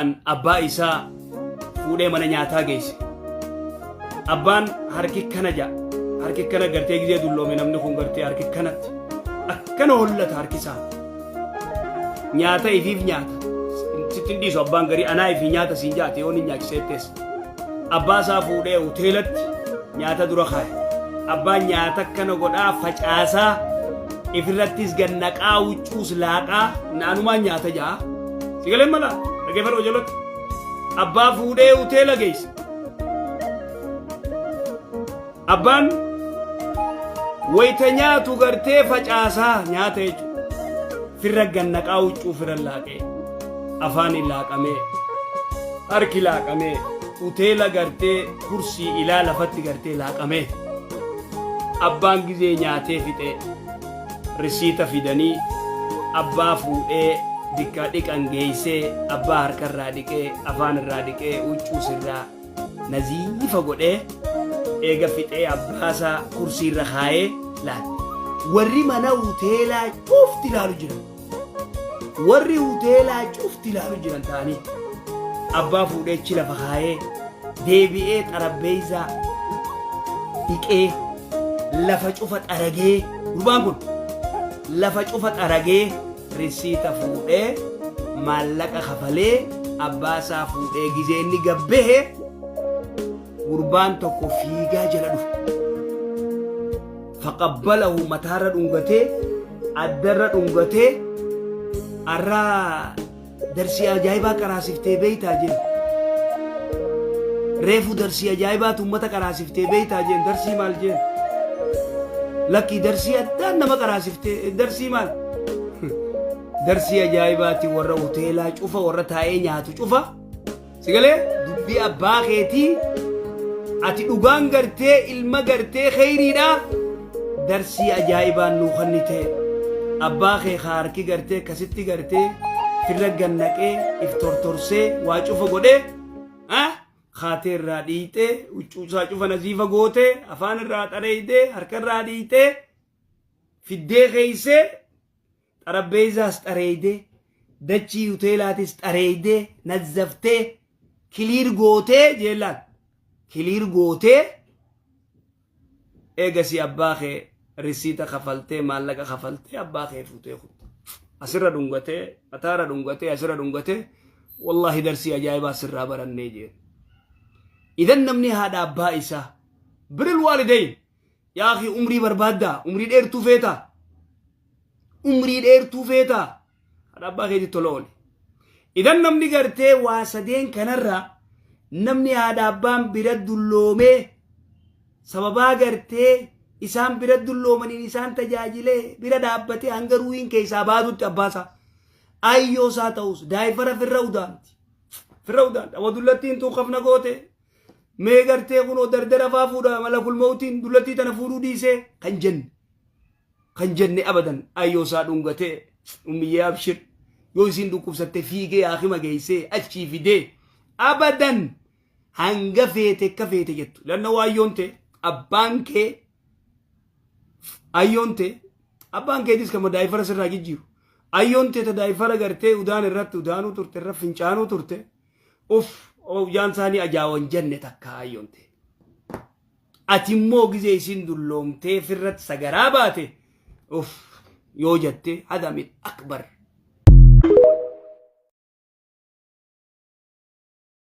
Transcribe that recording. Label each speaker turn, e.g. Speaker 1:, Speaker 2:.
Speaker 1: abbaa isaa fuudhee mana nyaataa geesse. Abbaan harki kana gartee gizee dulloome namni kun gartee harki kanatti akkana hollata harki isaa. Nyaata ifiif nyaata. Sittin dhiisu abbaan garii anaa ifii nyaata siin jaate yoo ni nyaachiseettees. Abbaa isaa fuudhee hoteelatti nyaata dura kaaye. Abbaan nyaata kana godhaa facaasaa ifirrattis gannaqaa huccuus laaqaa naanumaan nyaata jaa. Sigaleen mala dhageeffadhu ojolotti. Abbaa fuudhee hoteela geesse. Abbaan wayita nyaatu gartee facaasaa nyaata jechuudha. Firra gannaqaa huccuu firra laaqee afaan laaqamee harki laaqamee hoteela gartee kursii ilaa lafatti gartee laaqamee abbaan gizee nyaatee fixee risiita fidanii abbaa fuudhee dikkaa dhiqan geessee abbaa harkarraa dhiqee afaan irraa dhiqee huccuu sirraa naziifa godhee eega fixee abbaasaa kursii irra kaayee laate. Warri mana hoteelaa cufti ilaalu jiran. Warri hoteelaa cufti ilaalu jiran ta'anii abbaa fuudhee achi lafa kaayee deebi'ee xarabbeessaa dhiqee lafa cufa xaragee gurbaan kun lafa cufa xaragee risiita fuudhee maallaqa kafalee abbaasaa fuudhee gizee inni gabbee gurbaan tokko fiigaa jala dhufe. Faqabbalahu mataarra dhungatee addarra dhungatee arraa darsii ajaa'ibaa qaraasiftee beeytaa jenna. Reefu darsii ajaa'ibaatu uummata qaraasiftee beeytaa jenna. Darsii maal jenna? Lakkii darsii addaan nama qaraasiftee darsii maal? Darsii ajaa'ibaati warra hoteelaa cufa warra taa'ee nyaatu cufa. Sigalee dubbii abbaa keetii ati dhugaan gartee ilma gartee kheyriidha. Darsii ajaa'ibaan nuu kannite abbaa kee harki gartee akkasitti gartee firra gannaqee if tortorsee waa cufa godhee kaatee irraa dhiitee huccuusaa cufa naziifa gootee afaan irraa xareeytee harka irraa dhiitee fiddee keeysee xarabbeessaas xareeytee dachii hoteelaatis xareeytee nazzaftee kiliir gootee jeellaan kiliir gootee eegasi abbaa kee risiita kafaltee maallaqa kafaltee abbaa kee fuutee asirra dhungatee mataarra dhungatee asirra dhungatee wallahi darsii ajaa'ibaa sirraa barannee jeen. Idan namni haadha abbaa isaa biril waalidayn yaa akhi umrii barbaaddaa umrii dheertuu feetaa haadha abbaa keetii tola oole. Idan namni gartee waa sadeen kanarraa namni haadha abbaan bira dulloomee sababaa gartee isaan bira dulloomaniin isaan tajaajilee bira dhaabbatee hanga ruuhiin keessaa baatutti abbaasaa ayyoosaa ta'us daa'ifara firra udaanti awwa dullattiin tuuqafna goote mee gartee kunoo dardara faa fuudha malakul mawtiin dullattii tana fuudhuu dhiisee kan jenne abadan ayyoosaa dhungatee ummiyyee abshir yoo isin dhukkubsatte fiigee haakima geessee achii fidee abadan hanga feete akka feete jettu lanna waayyoon ta'e abbaan kee ayyoon ta'e abbaan keetis kama daa'ifara sirraa jijjiiru ayyoon ta'e ta daa'ifara gartee udaan irratti udaanuu turte irra fincaanuu turte jaan isaanii ajaawan jenne takka ayyoon ta'e. Ati immoo gizee isin dulloomtee firratti sagaraa baate yoo jette hadamin akbar.